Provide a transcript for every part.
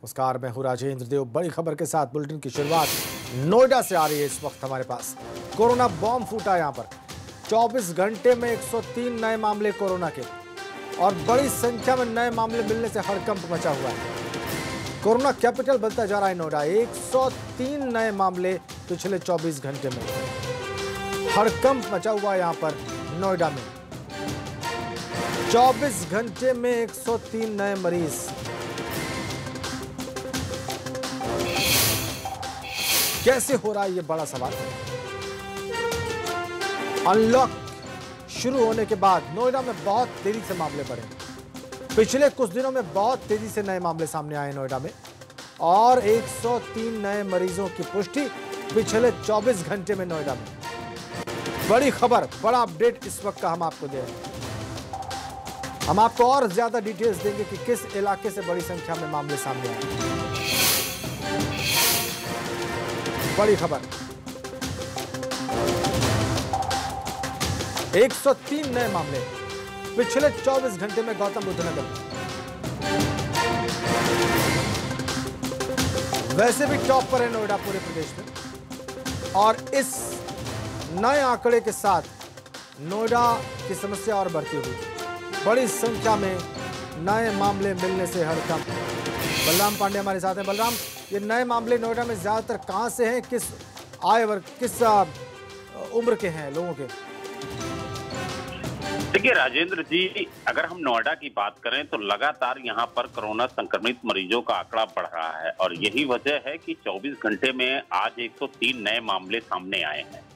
नमस्कार, मैं हूं राजेंद्र देव। बड़ी खबर के साथ बुलेटिन की शुरुआत नोएडा से आ रही है। इस वक्त हमारे पास कोरोना बॉम्ब फूटा। यहां पर 24 घंटे में 103 नए मामले कोरोना के और बड़ी संख्या में नए मामले मिलने से हड़कंप मचा हुआ है। कोरोना कैपिटल बनता जा रहा है नोएडा। 103 नए मामले पिछले 24 घंटे में। हड़कंप मचा हुआ है यहां पर नोएडा में। 24 घंटे में 103 नए मरीज। कैसे हो रहा है ये बड़ा सवाल। अनलॉक शुरू होने के बाद नोएडा में बहुत तेजी से मामले बढ़े। पिछले कुछ दिनों में बहुत तेजी से नए मामले सामने आए नोएडा में और 103 नए मरीजों की पुष्टि पिछले 24 घंटे में नोएडा में। बड़ी खबर, बड़ा अपडेट इस वक्त का हम आपको दे रहे हैं। हम आपको और ज्यादा डिटेल्स देंगे कि किस इलाके से बड़ी संख्या में मामले सामने आए। बड़ी खबर, 103 नए मामले पिछले 24 घंटे में गौतम बुद्ध नगर में। वैसे भी टॉप पर है नोएडा पूरे प्रदेश में और इस नए आंकड़े के साथ नोएडा की समस्या और बढ़ती हुई। बड़ी संख्या में नए मामले मिलने से हड़कंप। बलराम पांडे हमारे साथ हैं। बलराम, ये नए मामले नोएडा में ज्यादातर कहां से हैं, किस आय वर्ग, किस उम्र के हैं लोगों के? देखिए राजेंद्र जी, अगर हम नोएडा की बात करें तो लगातार यहां पर कोरोना संक्रमित मरीजों का आंकड़ा बढ़ रहा है और यही वजह है कि 24 घंटे में आज 103 नए मामले सामने आए हैं।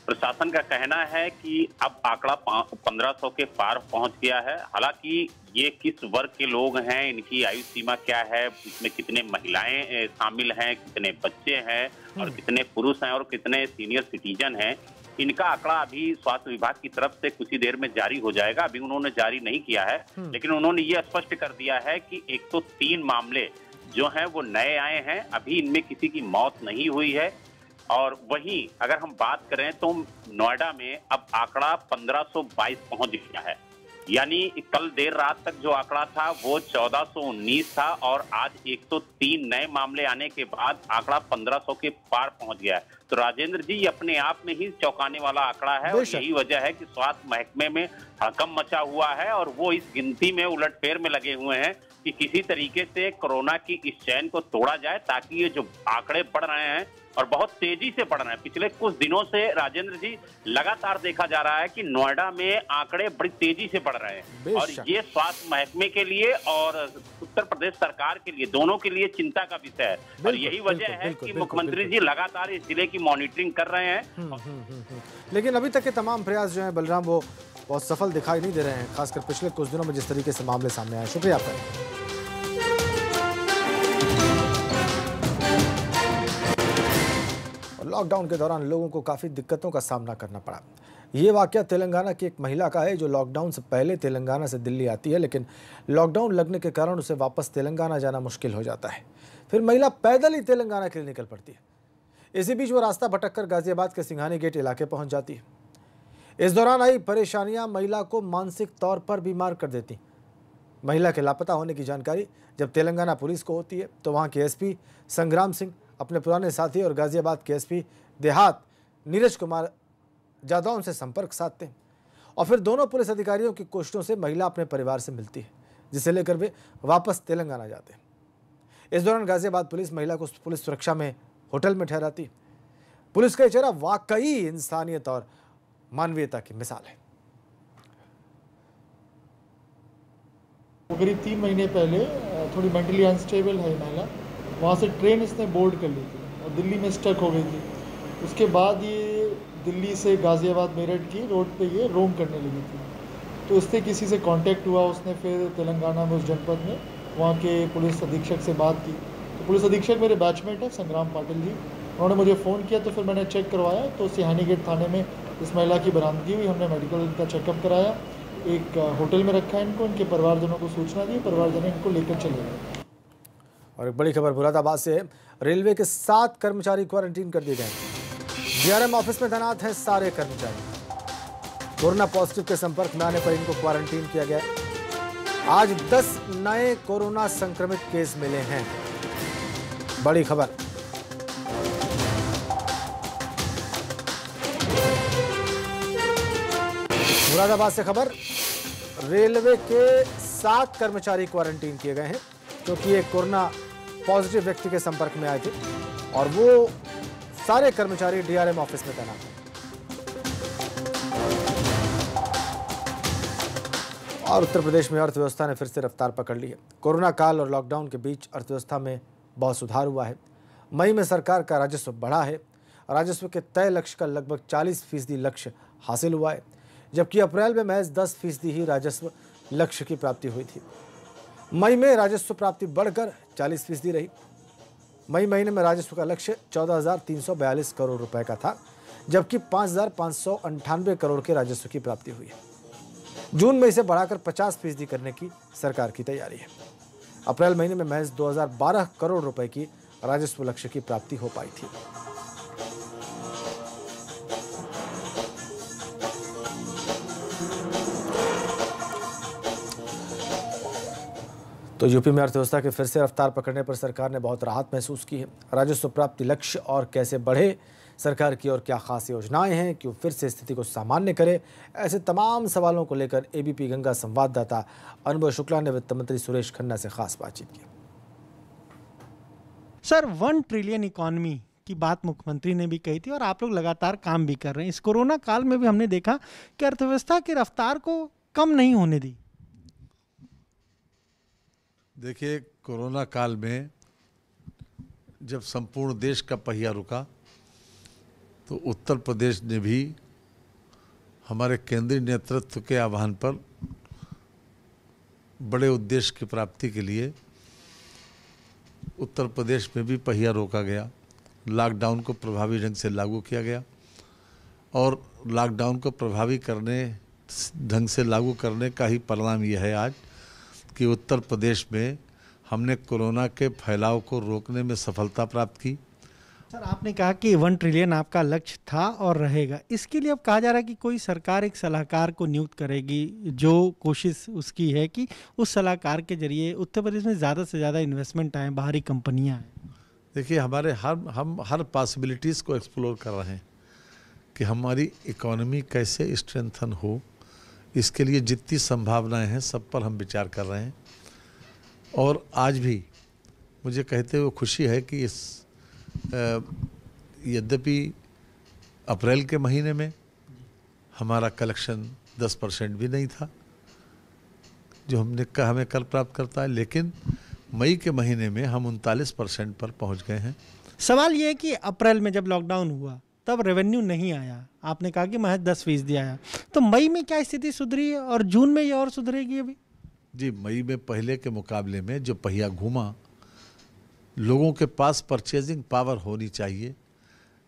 प्रशासन का कहना है कि अब आंकड़ा 1500 के पार पहुंच गया है। हालांकि ये किस वर्ग के लोग हैं, इनकी आयु सीमा क्या है, इसमें कितने महिलाएं शामिल हैं, कितने बच्चे हैं और कितने पुरुष हैं और कितने सीनियर सिटीजन हैं, इनका आंकड़ा अभी स्वास्थ्य विभाग की तरफ से कुछ ही देर में जारी हो जाएगा। अभी उन्होंने जारी नहीं किया है, लेकिन उन्होंने ये स्पष्ट कर दिया है कि 103 मामले जो हैं वो नए आए हैं। अभी इनमें किसी की मौत नहीं हुई है। और वहीं अगर हम बात करें तो नोएडा में अब आंकड़ा 1522 पहुंच गया है। यानी कल देर रात तक जो आंकड़ा था वो 1419 था और आज 103 नए मामले आने के बाद आंकड़ा 1500 के पार पहुंच गया है। तो राजेंद्र जी, ये अपने आप में ही चौंकाने वाला आंकड़ा है और यही वजह है कि स्वास्थ्य महकमे में हड़कंप मचा हुआ है और वो इस गिनती में उलटफेर में लगे हुए हैं कि किसी तरीके से कोरोना की इस चैन को तोड़ा जाए, ताकि ये जो आंकड़े बढ़ रहे हैं और बहुत तेजी से बढ़ रहे हैं। पिछले कुछ दिनों से राजेंद्र जी लगातार देखा जा रहा है कि नोएडा में आंकड़े बड़ी तेजी से बढ़ रहे हैं और ये स्वास्थ्य महकमे के लिए और उत्तर प्रदेश सरकार के लिए, दोनों के लिए चिंता का विषय है। और यही वजह है कि मुख्यमंत्री जी लगातार इस जिले की मॉनिटरिंग कर रहे हैं। लेकिन अभी तक के तमाम प्रयास जो है बलराम, वो बहुत सफल दिखाई नहीं दे रहे हैं, खासकर पिछले कुछ दिनों में जिस तरीके से मामले सामने आए। शुक्रिया आपका। लॉकडाउन के दौरान लोगों को काफ़ी दिक्कतों का सामना करना पड़ा। ये वाकया तेलंगाना की एक महिला का है जो लॉकडाउन से पहले तेलंगाना से दिल्ली आती है, लेकिन लॉकडाउन लगने के कारण उसे वापस तेलंगाना जाना मुश्किल हो जाता है। फिर महिला पैदल ही तेलंगाना के लिए निकल पड़ती है। इसी बीच वो रास्ता भटककर गाजियाबाद के सिंघानी गेट इलाके पहुंच जाती है। इस दौरान आई परेशानियां महिला को मानसिक तौर पर बीमार कर देती। महिला के लापता होने की जानकारी जब तेलंगाना पुलिस को होती है तो वहाँ के एसपी संग्राम सिंह अपने पुराने साथी और गाजियाबाद के एसपी देहात नीरज कुमार जादौन से संपर्क साधते हैं और फिर दोनों पुलिस अधिकारियों की कोशिशों से महिला अपने परिवार से मिलती है, जिसे लेकर वे वापस तेलंगाना जाते हैं। इस दौरान गाजियाबाद पुलिस महिला को पुलिस सुरक्षा में होटल में ठहराती है। पुलिस का ये चेहरा वाकई इंसानियत और मानवीयता की मिसाल है। करीब 3 महीने पहले थोड़ी मेंटली अनस्टेबल है महिला, वहाँ से ट्रेन इसने बोर्ड कर ली थी और दिल्ली में स्टक हो गई थी। उसके बाद ये दिल्ली से गाज़ियाबाद मेरठ की रोड पे ये रोम करने लगी थी। तो उससे किसी से कांटेक्ट हुआ, उसने फिर तेलंगाना में उस जनपद में वहाँ के पुलिस अधीक्षक से बात की। तो पुलिस अधीक्षक मेरे बैचमेट है संग्राम पाटिल जी, उन्होंने मुझे फ़ोन किया तो फिर मैंने चेक करवाया तो सिंघानी गेट थाने में इस महिला की बरामदगी हुई। हमने मेडिकल का चेकअप कराया, एक होटल में रखा है इनको, इनके परिवारजनों को सूचना दी, परिवारजन इनको लेकर चले गए। और एक बड़ी खबर मुरादाबाद से, रेलवे के 7 कर्मचारी क्वारंटीन कर दिए गए। डीआरएम ऑफिस में तैनात हैं सारे कर्मचारी। कोरोना पॉजिटिव के संपर्क में आने पर इनको क्वारंटीन किया गया। आज 10 नए कोरोना संक्रमित केस मिले हैं। बड़ी खबर। मुरादाबाद से खबर, रेलवे के 7 कर्मचारी क्वारंटीन किए गए हैं क्योंकि एक कोरोना पॉजिटिव व्यक्ति के संपर्क में आए थे और वो सारे कर्मचारी डीआरएम ऑफिस में तैनात हैं। और उत्तर प्रदेश में अर्थव्यवस्था ने फिर से रफ्तार पकड़ ली है। कोरोना काल और लॉकडाउन के बीच अर्थव्यवस्था में बहुत सुधार हुआ है। मई में सरकार का राजस्व बढ़ा है। राजस्व के तय लक्ष्य का लगभग 40% लक्ष्य हासिल हुआ है, जबकि अप्रैल में महज 10% ही राजस्व लक्ष्य की प्राप्ति हुई थी। मई में राजस्व प्राप्ति बढ़कर 40% रही। मई महीने में राजस्व का लक्ष्य 14,342 करोड़ रुपए का था, जबकि 5,598 करोड़ के राजस्व की प्राप्ति हुई है। जून में इसे बढ़ाकर 50% करने की सरकार की तैयारी है। अप्रैल महीने में महज 2012 करोड़ रुपए की राजस्व लक्ष्य की प्राप्ति हो पाई थी। तो यूपी में अर्थव्यवस्था के फिर से रफ्तार पकड़ने पर सरकार ने बहुत राहत महसूस की है। राजस्व प्राप्ति लक्ष्य और कैसे बढ़े, सरकार की और क्या खास योजनाएं हैं कि वो फिर से स्थिति को सामान्य करे, ऐसे तमाम सवालों को लेकर एबीपी गंगा संवाददाता अनुभव शुक्ला ने वित्त मंत्री सुरेश खन्ना से खास बातचीत की। सर, 1 ट्रिलियन इकॉनमी की बात मुख्यमंत्री ने भी कही थी और आप लोग लगातार काम भी कर रहे हैं। इस कोरोना काल में भी हमने देखा कि अर्थव्यवस्था की रफ्तार को कम नहीं होने दी। देखिए, कोरोना काल में जब संपूर्ण देश का पहिया रुका तो उत्तर प्रदेश ने भी हमारे केंद्रीय नेतृत्व के आह्वान पर बड़े उद्देश्य की प्राप्ति के लिए उत्तर प्रदेश में भी पहिया रोका गया। लॉकडाउन को प्रभावी ढंग से लागू किया गया और लॉकडाउन को प्रभावी ढंग से लागू करने का ही परिणाम यह है आज कि उत्तर प्रदेश में हमने कोरोना के फैलाव को रोकने में सफलता प्राप्त की। सर, आपने कहा कि 1 ट्रिलियन आपका लक्ष्य था और रहेगा। इसके लिए अब कहा जा रहा है कि कोई सरकार एक सलाहकार को नियुक्त करेगी, जो कोशिश उसकी है कि उस सलाहकार के जरिए उत्तर प्रदेश में ज़्यादा से ज़्यादा इन्वेस्टमेंट आए, बाहरी कंपनियाँ आए। देखिए, हम हर पॉसिबिलिटीज़ को एक्सप्लोर कर रहे हैं कि हमारी इकोनॉमी कैसे स्ट्रेंथन हो। इसके लिए जितनी संभावनाएं हैं सब पर हम विचार कर रहे हैं। और आज भी मुझे कहते हुए खुशी है कि यद्यपि अप्रैल के महीने में हमारा कलेक्शन 10% भी नहीं था जो हमें कर प्राप्त करता है, लेकिन मई के महीने में हम 39% पर पहुंच गए हैं। सवाल ये है कि अप्रैल में जब लॉकडाउन हुआ तब रेवेन्यू नहीं आया, आपने कहा कि महज 10% आया, तो मई में क्या स्थिति सुधरी है और जून में ये और सुधरेगी अभी? जी, मई में पहले के मुकाबले में जो पहिया घूमा, लोगों के पास परचेजिंग पावर होनी चाहिए।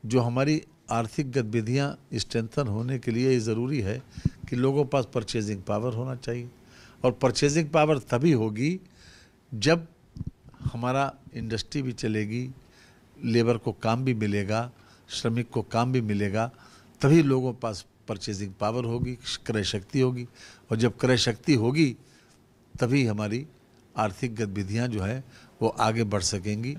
जो हमारी आर्थिक गतिविधियां स्ट्रेंथन होने के लिए ये ज़रूरी है कि लोगों के पास परचेजिंग पावर होना चाहिए और परचेजिंग पावर तभी होगी जब हमारा इंडस्ट्री भी चलेगी, लेबर को काम भी मिलेगा, श्रमिक को काम भी मिलेगा, तभी लोगों के पास परचेजिंग पावर होगी, क्रय शक्ति होगी। और जब क्रय शक्ति होगी तभी हमारी आर्थिक गतिविधियां जो है वो आगे बढ़ सकेंगी।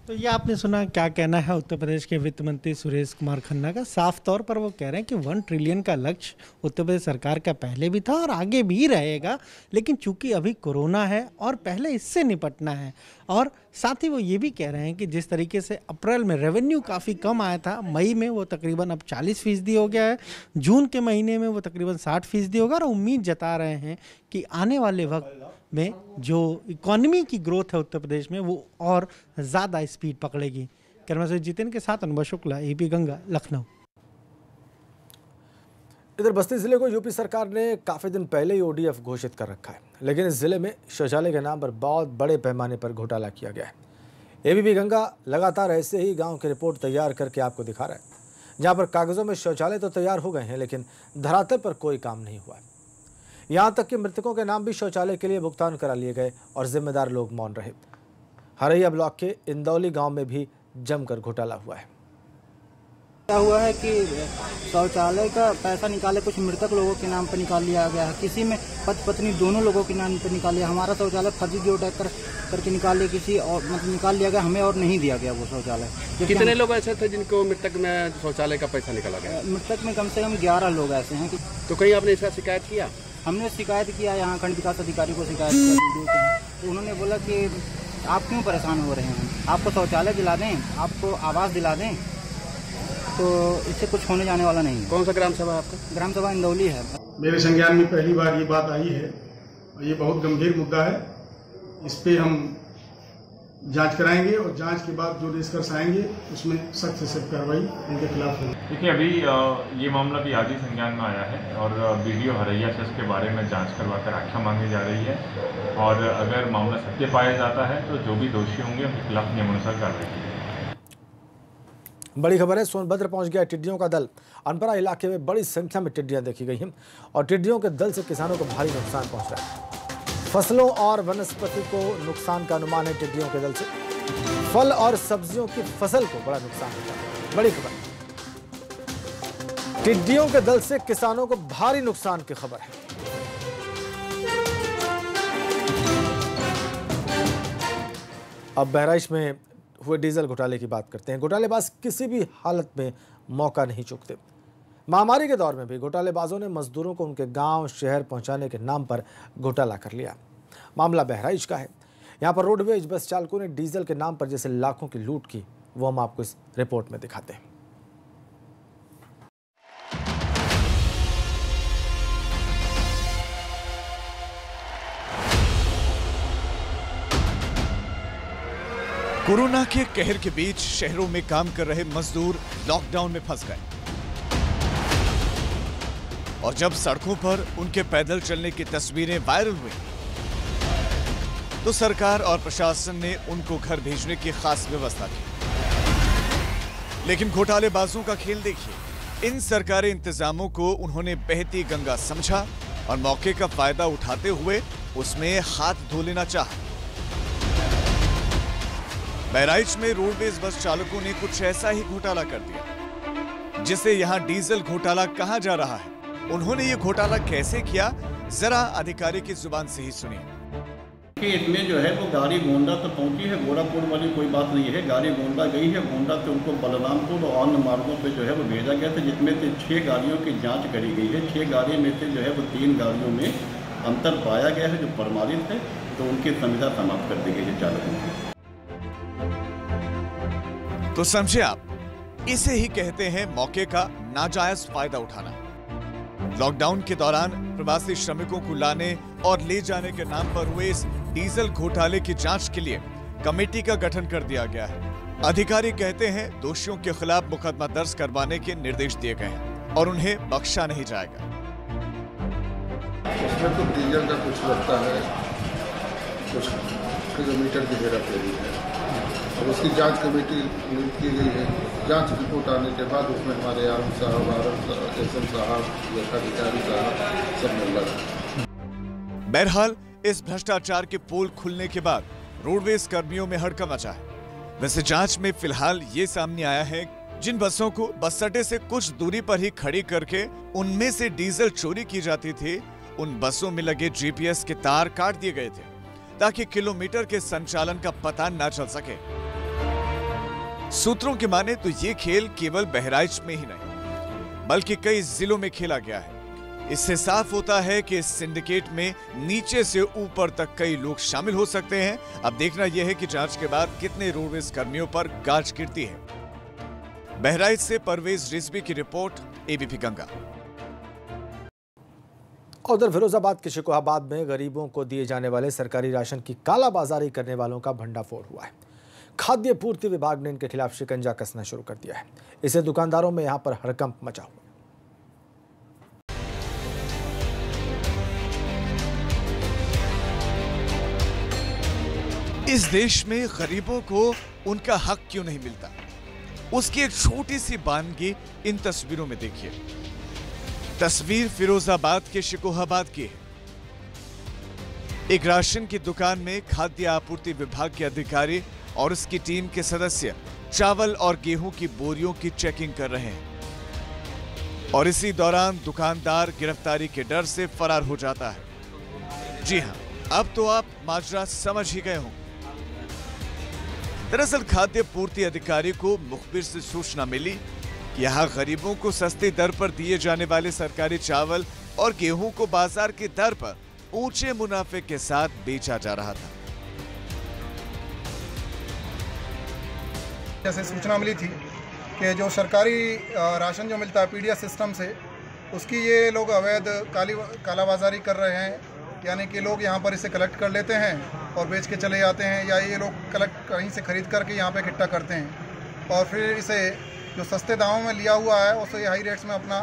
तो ये आपने सुना, क्या कहना है उत्तर प्रदेश के वित्त मंत्री सुरेश कुमार खन्ना का। साफ तौर पर वो कह रहे हैं कि 1 ट्रिलियन का लक्ष्य उत्तर प्रदेश सरकार का पहले भी था और आगे भी रहेगा, लेकिन चूंकि अभी कोरोना है और पहले इससे निपटना है। और साथ ही वो ये भी कह रहे हैं कि जिस तरीके से अप्रैल में रेवेन्यू काफ़ी कम आया था, मई में वो तकरीबन अब 40% हो गया है, जून के महीने में वो तकरीबन 60% होगा और उम्मीद जता रहे हैं कि आने वाले वक्त में जो इकोनॉमी की ग्रोथ है उत्तर प्रदेश में वो और ज़्यादा स्पीड पकड़ेगी। कैमरा से जितेन के साथ अनुभव शुक्ला, एबीपी गंगा, लखनऊ। इधर बस्ती जिले को यूपी सरकार ने काफ़ी दिन पहले ही ओडीएफ घोषित कर रखा है, लेकिन इस जिले में शौचालय के नाम पर बहुत बड़े पैमाने पर घोटाला किया गया है। एबीपी गंगा लगातार ऐसे ही गांव की रिपोर्ट तैयार करके आपको दिखा रहा है, जहां पर कागज़ों में शौचालय तो तैयार हो गए हैं लेकिन धरातल पर कोई काम नहीं हुआ है। यहाँ तक कि मृतकों के नाम भी शौचालय के लिए भुगतान करा लिए गए और जिम्मेदार लोग मौन रहे। हरैया ब्लॉक के इंदौली गाँव में भी जमकर घोटाला हुआ है। क्या हुआ है कि शौचालय का पैसा निकाले कुछ मृतक लोगों के नाम पर निकाल लिया गया है, किसी में पति पत्नी दोनों लोगों के नाम पर निकाल लिया। हमारा शौचालय फर्जी जियो टैग करके निकाल लिया किसी और, मतलब निकाल लिया गया हमें और नहीं दिया गया वो शौचालय। कितने लोग ऐसे थे जिनको मृतक में शौचालय का पैसा निकाला गया? मृतक में कम से कम 11 लोग ऐसे हैं। तो कहीं आपने इसका शिकायत किया? हमने शिकायत किया, यहाँ खंड विकास अधिकारी को शिकायत किया, तो उन्होंने बोला कि आप क्यों परेशान हो रहे हैं, आपको शौचालय दिला दें, आपको आवास दिला दें, तो इससे कुछ होने जाने वाला नहीं है। कौन सा ग्राम सभा आपका? ग्राम सभा इंदौली है। मेरे संज्ञान में पहली बार ये बात आई है और ये बहुत गंभीर मुद्दा है। इस पे हम जांच कराएंगे और जांच के बाद जो निष्कर्ष आएंगे उसमें सख्त से सख्त कार्रवाई इनके खिलाफ होगी। देखिए, अभी ये मामला भी आज ही संज्ञान में आया है और बीडीओ हरैया से इसके बारे में जांच करवाकर आख्या मांगी जा रही है और अगर मामला सत्य पाया जाता है तो जो भी दोषी होंगे उनके खिलाफ नियमानुसार कार्रवाई की जाएगी। बड़ी खबर है, सोनभद्र पहुंच गया टिड्डियों का दल। अनपरा इलाके में बड़ी संख्या में टिड्डियां देखी गई हैं और टिड्डियों के दल से किसानों को भारी नुकसान पहुंच रहा है। फसलों और वनस्पति को नुकसान का अनुमान है टिड्डियों के दल से। फल और सब्जियों की फसल को बड़ा नुकसान होता है। बड़ी खबर, टिड्डियों के दल से किसानों को भारी नुकसान की खबर है। अब बहराइच में हुए डीजल घोटाले की बात करते हैं। घोटालेबाज किसी भी हालत में मौका नहीं चूकते। महामारी के दौर में भी घोटालेबाजों ने मजदूरों को उनके गांव शहर पहुंचाने के नाम पर घोटाला कर लिया। मामला बहराइच का है। यहां पर रोडवेज बस चालकों ने डीजल के नाम पर जैसे लाखों की लूट की, वो हम आपको इस रिपोर्ट में दिखाते हैं। कोरोना के कहर के बीच शहरों में काम कर रहे मजदूर लॉकडाउन में फंस गए और जब सड़कों पर उनके पैदल चलने की तस्वीरें वायरल हुई तो सरकार और प्रशासन ने उनको घर भेजने की खास व्यवस्था की। लेकिन घोटालेबाजों का खेल देखिए, इन सरकारी इंतजामों को उन्होंने बहती गंगा समझा और मौके का फायदा उठाते हुए उसमें हाथ धो लेना चाहा। बहराइच में रोडवेज बस चालकों ने कुछ ऐसा ही घोटाला कर दिया, जिसे यहां डीजल घोटाला कहा जा रहा है। उन्होंने ये घोटाला कैसे किया, जरा अधिकारी की जुबान से ही सुनिए। कि इसमें जो है वो गाड़ी गोंडा तक पहुंची है, गोरापुर वाली कोई बात नहीं है। गाड़ी गोंडा गई है, गोंडा से उनको बलरामपुर और अन्य मार्गों पे जो है वो भेजा गया था, जिसमें से 6 गाड़ियों की जांच करी गई है। 6 गाड़ियों में से जो है वो 3 गाड़ियों में अंतर पाया गया है जो प्रमाणित है, तो उनकी संविदा समाप्त कर दी गई है चालकों की। तो समझे आप, इसे ही कहते हैं मौके का नाजायज फायदा उठाना। लॉकडाउन के दौरान प्रवासी श्रमिकों को लाने और ले जाने के नाम पर हुए इस डीजल घोटाले की जांच के लिए कमेटी का गठन कर दिया गया है। अधिकारी कहते हैं दोषियों के खिलाफ मुकदमा दर्ज करवाने के निर्देश दिए गए हैं और उन्हें बख्शा नहीं जाएगा। उसमें तो डीजल का कुछ लगता है, कुछ किलोमीटर की हेराफेरी है और उसकी जांच कमेटी की गई है। जांच रिपोर्ट आने के बाद उसमें हमारे आरएम साहब, एसएम साहब, लेखाधिकारी साहब सब मिल रहा है। बहरहाल इस भ्रष्टाचार के पोल खुलने के बाद रोडवेज कर्मियों में हड़कंप मचा है। वैसे जांच में फिलहाल ये सामने आया है, जिन बसों को बस अड्डे से कुछ दूरी पर ही खड़ी करके उनमें से डीजल चोरी की जाती थी, उन बसों में लगे जीपीएस के तार काट दिए गए थे ताकि किलोमीटर के संचालन का पता न चल सके। सूत्रों की माने तो ये खेल केवल बहराइच में ही नहीं बल्कि कई जिलों में खेला गया है। इससे साफ होता है कि इस सिंडिकेट में नीचे से ऊपर तक कई लोग शामिल हो सकते हैं। अब देखना यह है कि जांच के बाद कितने रोडवेज कर्मियों पर गाज गिरती है। बहराइच से परवेज रिजवी की रिपोर्ट, एबीपी गंगा। उधर फिरोजाबाद के शिकोहाबाद में गरीबों को दिए जाने वाले सरकारी राशन की कालाबाजारी करने वालों का भंडाफोड़ हुआ है। खाद्य पूर्ति विभाग ने इनके खिलाफ शिकंजा कसना शुरू कर दिया है। इससे दुकानदारों में यहां पर हड़कंप मचा हुआ। इस देश में गरीबों को उनका हक क्यों नहीं मिलता, उसकी एक छोटी सी बानगी इन तस्वीरों में देखिए। तस्वीर फिरोजाबाद के शिकोहाबाद की है। एक राशन की दुकान में खाद्य आपूर्ति विभाग के अधिकारी और उसकी टीम के सदस्य चावल और गेहूं की बोरियों की चेकिंग कर रहे हैं और इसी दौरान दुकानदार गिरफ्तारी के डर से फरार हो जाता है। जी हां, अब तो आप माजरा समझ ही गए हों। दरअसल खाद्य पूर्ति अधिकारी को मुखबिर से सूचना मिली कि यहां गरीबों को सस्ती दर पर दिए जाने वाले सरकारी चावल और गेहूं को बाजार की दर पर ऊंचे मुनाफे के साथ बेचा जा रहा था। जैसे सूचना मिली थी कि जो सरकारी राशन जो मिलता है पीडीएस सिस्टम से, उसकी ये लोग अवैध कालाबाजारी कर रहे हैं, यानी कि लोग यहाँ पर इसे कलेक्ट कर लेते हैं और बेच के चले जाते हैं, या ये लोग कलेक्ट कहीं से खरीद करके यहाँ पे इकट्ठा करते हैं और फिर इसे जो सस्ते दामों में लिया हुआ है उसे हाई रेट्स में अपना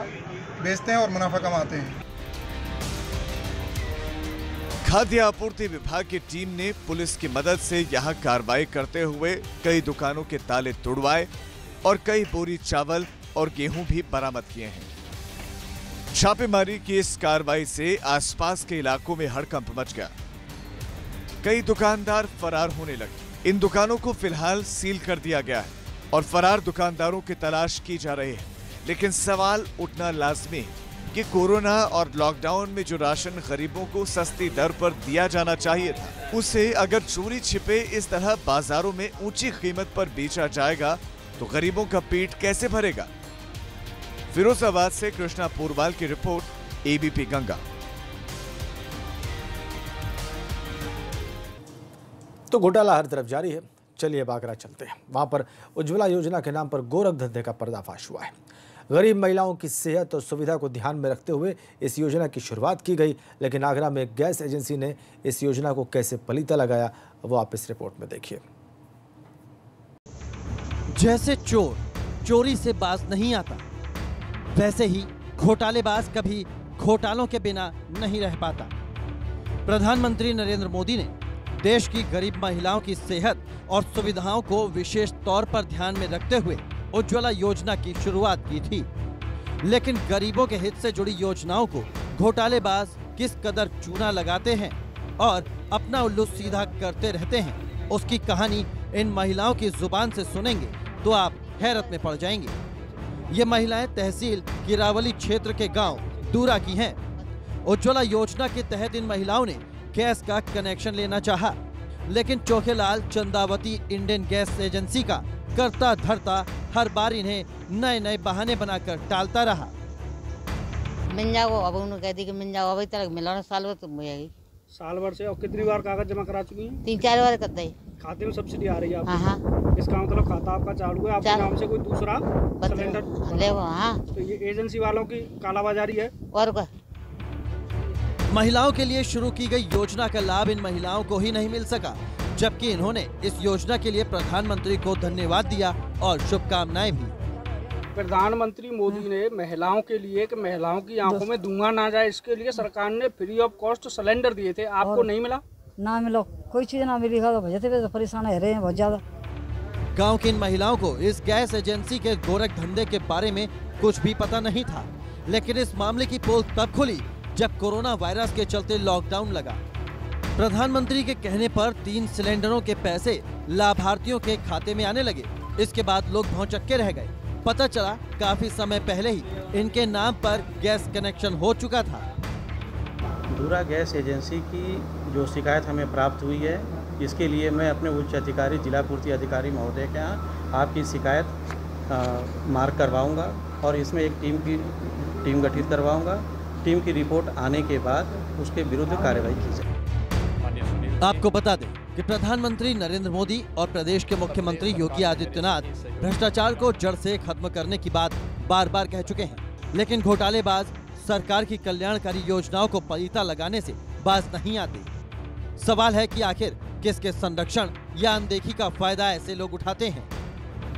बेचते हैं और मुनाफा कमाते हैं। खाद्य आपूर्ति विभाग की टीम ने पुलिस की मदद से यहां कार्रवाई करते हुए कई दुकानों के ताले तोड़वाए और कई बोरी चावल और गेहूं भी बरामद किए हैं। छापेमारी की इस कार्रवाई से आसपास के इलाकों में हड़कंप मच गया। कई दुकानदार फरार होने लगे। इन दुकानों को फिलहाल सील कर दिया गया है और फरार दुकानदारों की तलाश की जा रही है। लेकिन सवाल उठना लाजमी है कि कोरोना और लॉकडाउन में जो राशन गरीबों को सस्ती दर पर दिया जाना चाहिए था, उसे अगर चोरी छिपे इस तरह बाजारों में ऊंची कीमत पर बेचा जाएगा तो गरीबों का पेट कैसे भरेगा। फिरोजाबाद से कृष्णा पूरवाल की रिपोर्ट, एबीपी गंगा। तो घोटाला हर तरफ जारी है। चलिए अब आगरा चलते हैं। वहां पर उज्ज्वला योजना के नाम पर गोरख धंधे का पर्दाफाश हुआ है। गरीब महिलाओं की सेहत और सुविधा को ध्यान में रखते हुए इस योजना की शुरुआत की गई, लेकिन आगरा में गैस एजेंसी ने इस योजना को कैसे पलीता लगाया, वो आप इस रिपोर्ट में देखिए। जैसे चोर चोरी से बाज नहीं आता, वैसे ही घोटालेबाज कभी घोटालों के बिना नहीं रह पाता। प्रधानमंत्री नरेंद्र मोदी ने देश की गरीब महिलाओं की सेहत और सुविधाओं को विशेष तौर पर ध्यान में रखते हुए उज्ज्वला योजना की शुरुआत की थी, लेकिन गरीबों के हित से जुड़ी योजनाओं को घोटालेबाज किस कदर चूना लगाते हैं और अपना उल्लू सीधा करते रहते हैं, उसकी कहानी इन महिलाओं की जुबान से सुनेंगे तो आप हैरत में पड़ जाएंगे। ये महिलाएं तहसील किरावली क्षेत्र के गांव दूरा की हैं। उज्ज्वला योजना के तहत इन महिलाओं ने गैस का कनेक्शन लेना चाहा, लेकिन Chokhelal Chandavati Indian gas agency का करता धरता हर बार इन्हें नए नए बहाने बनाकर टालता रहा। मिल जाओ, अब उन्होंने कह दी कि मिल जाओ, अभी तक मिला ना, साल भर तो मिलेगी। साल भर से। और कितनी बार कागज जमा करा चुकी हैं? 3-4 बार कर दी। खाते में सब्सिडी आ रही है आपको? हाँ। इसका मतलब खाता आपका चालू है, आपके नाम से कोई दूसरा सिलेंडर ले वो। हाँ, तो ये एजेंसी वालों की कालाबाजारी है। और क्या? महिलाओं के लिए शुरू की गई योजना का लाभ इन महिलाओं को ही नहीं मिल सका, जबकि इन्होंने इस योजना के लिए प्रधानमंत्री को धन्यवाद दिया और शुभकामनाएं भी। प्रधानमंत्री मोदी ने महिलाओं के लिए कि महिलाओं की आंखों में धुआं ना जाए, इसके लिए सरकार ने फ्री ऑफ कॉस्ट सिलेंडर दिए थे। आपको नहीं मिला? ना मिलो, कोई चीज ना मिली, तो भैया थे परेशान रह रहे हैं बहुत ज्यादा। गांव की इन महिलाओं को इस गैस एजेंसी के गोरख धंधे के बारे में कुछ भी पता नहीं था, लेकिन इस मामले की पोल तब खुली जब कोरोना वायरस के चलते लॉकडाउन लगा। प्रधानमंत्री के कहने पर 3 सिलेंडरों के पैसे लाभार्थियों के खाते में आने लगे। इसके बाद लोग भौचक्के रह गए। पता चला काफी समय पहले ही इनके नाम पर गैस कनेक्शन हो चुका था। दूरा गैस एजेंसी की जो शिकायत हमें प्राप्त हुई है, इसके लिए मैं अपने उच्च अधिकारी, जिला पूर्ति अधिकारी महोदय के यहाँ आपकी शिकायत मार्क करवाऊंगा और इसमें एक टीम गठित करवाऊंगा। टीम की रिपोर्ट आने के बाद उसके विरुद्ध कार्रवाई की जाए। आपको बता दें कि प्रधानमंत्री नरेंद्र मोदी और प्रदेश के मुख्यमंत्री योगी आदित्यनाथ भ्रष्टाचार को जड़ से खत्म करने की बात बार बार कह चुके हैं, लेकिन घोटालेबाज सरकार की कल्याणकारी योजनाओं को पलीता लगाने से बाज नहीं आते। सवाल है कि आखिर किसके संरक्षण या अनदेखी का फायदा ऐसे लोग उठाते हैं।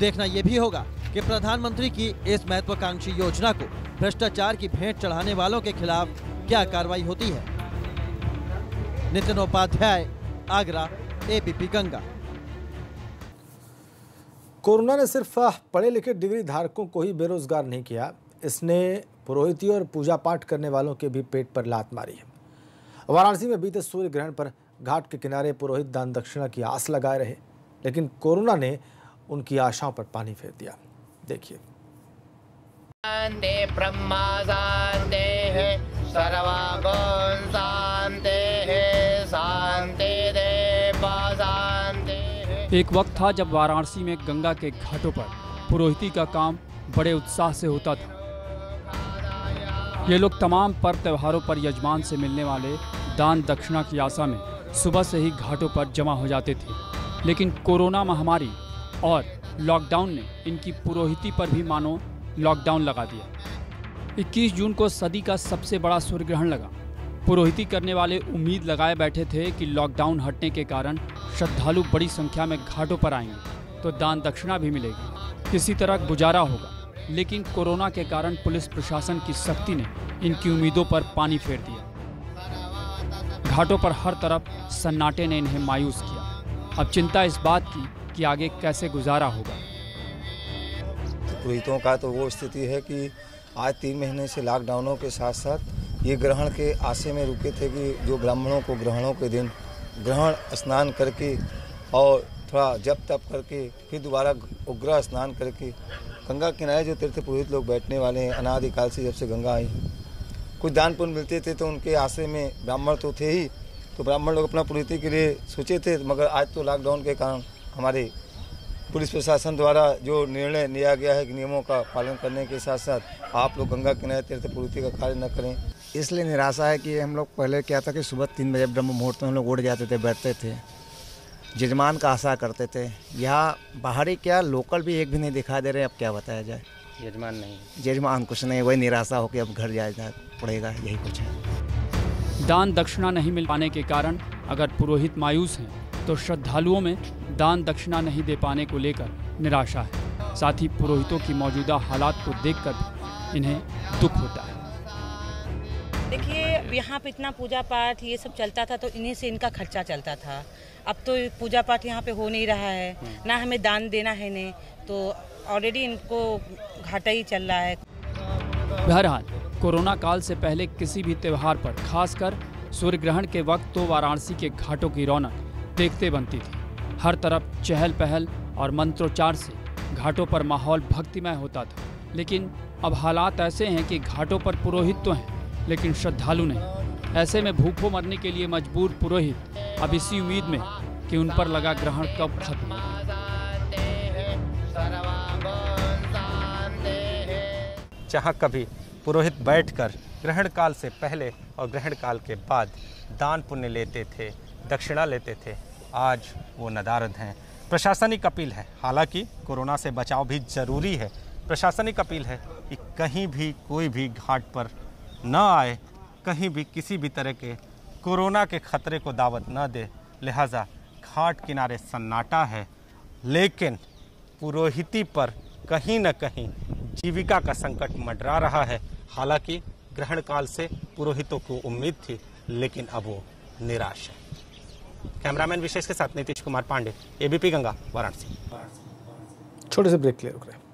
देखना यह भी होगा कि प्रधानमंत्री की इस महत्वाकांक्षी योजना को भ्रष्टाचार की भेंट चढ़ाने वालों के खिलाफ क्या कार्रवाई होती है। नितिन उपाध्याय, आगरा, एबीपी गंगा। कोरोना ने सिर्फ पढ़े लिखे डिग्री धारकों को ही बेरोजगार नहीं किया, इसने पुरोहिती और पूजा पाठ करने वालों के भी पेट पर लात मारी है। वाराणसी में बीते सूर्य ग्रहण पर घाट के किनारे पुरोहित दान दक्षिणा की आस लगाए रहे, लेकिन कोरोना ने उनकी आशाओं पर पानी फेर दिया। देखिए। एक वक्त था जब वाराणसी में गंगा के घाटों पर पुरोहिती का काम बड़े उत्साह से होता था। ये लोग तमाम पर्व त्योहारों पर यजमान से मिलने वाले दान दक्षिणा की आशा में सुबह से ही घाटों पर जमा हो जाते थे। लेकिन कोरोना महामारी और लॉकडाउन ने इनकी पुरोहिती पर भी मानो लॉकडाउन लगा दिया। 21 जून को सदी का सबसे बड़ा सूर्य ग्रहण लगा। पुरोहिती करने वाले उम्मीद लगाए बैठे थे कि लॉकडाउन हटने के कारण श्रद्धालु बड़ी संख्या में घाटों पर आएंगे तो दान दक्षिणा भी मिलेगी, किसी तरह गुजारा होगा। लेकिन कोरोना के कारण पुलिस प्रशासन की सख्ती ने इनकी उम्मीदों पर पानी फेर दिया। घाटों पर हर तरफ सन्नाटे ने इन्हें मायूस किया। अब चिंता इस बात की कि आगे कैसे गुजारा होगा। पुरोहितों का तो वो स्थिति है कि आज 3 महीने से लॉकडाउनों के साथ साथ ये ग्रहण के आशे में रुके थे कि जो ब्राह्मणों को ग्रहणों के दिन ग्रहण स्नान करके और थोड़ा जप तप करके फिर दोबारा उग्र स्नान करके गंगा किनारे जो तीर्थ पुरोहित लोग बैठने वाले हैं, अनादिकाल से जब से गंगा आई कुछ दान पुण्य मिलते थे तो उनके आशे में ब्राह्मण तो थे ही, तो ब्राह्मण लोग अपना पुरोहिती के लिए सोचे थे। मगर आज तो लॉकडाउन के कारण हमारे पुलिस प्रशासन द्वारा जो निर्णय लिया गया है कि नियमों का पालन करने के साथ साथ आप लोग गंगा किनारे तीर्थ पुरोहिती का कार्य न करें। इसलिए निराशा है कि हम लोग पहले क्या था कि सुबह 3 बजे ब्रह्म मुहूर्त में हम लोग उठ जाते थे, बैठते थे, यजमान का आशा करते थे। यहाँ बाहरी क्या लोकल भी एक भी नहीं दिखाई दे रहे। अब क्या बताया जाए, यजमान नहीं, यजमान कुछ नहीं, वही निराशा हो कि अब घर जाना पड़ेगा, यही कुछ है। दान दक्षिणा नहीं मिल पाने के कारण अगर पुरोहित मायूस हैं तो श्रद्धालुओं में दान दक्षिणा नहीं दे पाने को लेकर निराशा है। साथ ही पुरोहितों की मौजूदा हालात को देखकर भी इन्हें दुख होता है। देखिए, यहाँ पे इतना पूजा पाठ ये सब चलता था तो इन्हीं से इनका खर्चा चलता था। अब तो पूजा पाठ यहाँ पे हो नहीं रहा है, ना हमें दान देना है ने, तो ऑलरेडी इनको घाटा ही चल रहा है। बहरहाल कोरोना काल से पहले किसी भी त्यौहार पर, खासकर सूर्य ग्रहण के वक्त तो वाराणसी के घाटों की रौनक देखते बनती थी। हर तरफ चहल पहल और मंत्रोच्चार से घाटों पर माहौल भक्तिमय होता था। लेकिन अब हालात ऐसे हैं कि घाटों पर पुरोहित तो हैं लेकिन श्रद्धालु नहीं। ऐसे में भूखों मरने के लिए मजबूर पुरोहित अब इसी उम्मीद में कि उन पर लगा ग्रहण कब खत्म होगा। जहाँ कभी पुरोहित बैठकर ग्रहण काल से पहले और ग्रहण काल के बाद दान पुण्य लेते थे, दक्षिणा लेते थे, आज वो नदारद हैं। प्रशासनिक अपील है, हालांकि कोरोना से बचाव भी ज़रूरी है, प्रशासनिक अपील है कि कहीं भी कोई भी घाट पर न आए, कहीं भी किसी भी तरह के कोरोना के खतरे को दावत न दे। लिहाजा घाट किनारे सन्नाटा है, लेकिन पुरोहिती पर कहीं न कहीं जीविका का संकट मंडरा रहा है। हालांकि ग्रहण काल से पुरोहितों को उम्मीद थी, लेकिन अब वो निराश है। कैमरामैन विशेष के साथ नीतीश कुमार पांडे, एबीपी गंगा, वाराणसी। छोटे से ब्रेक ले रुक रहे हैं।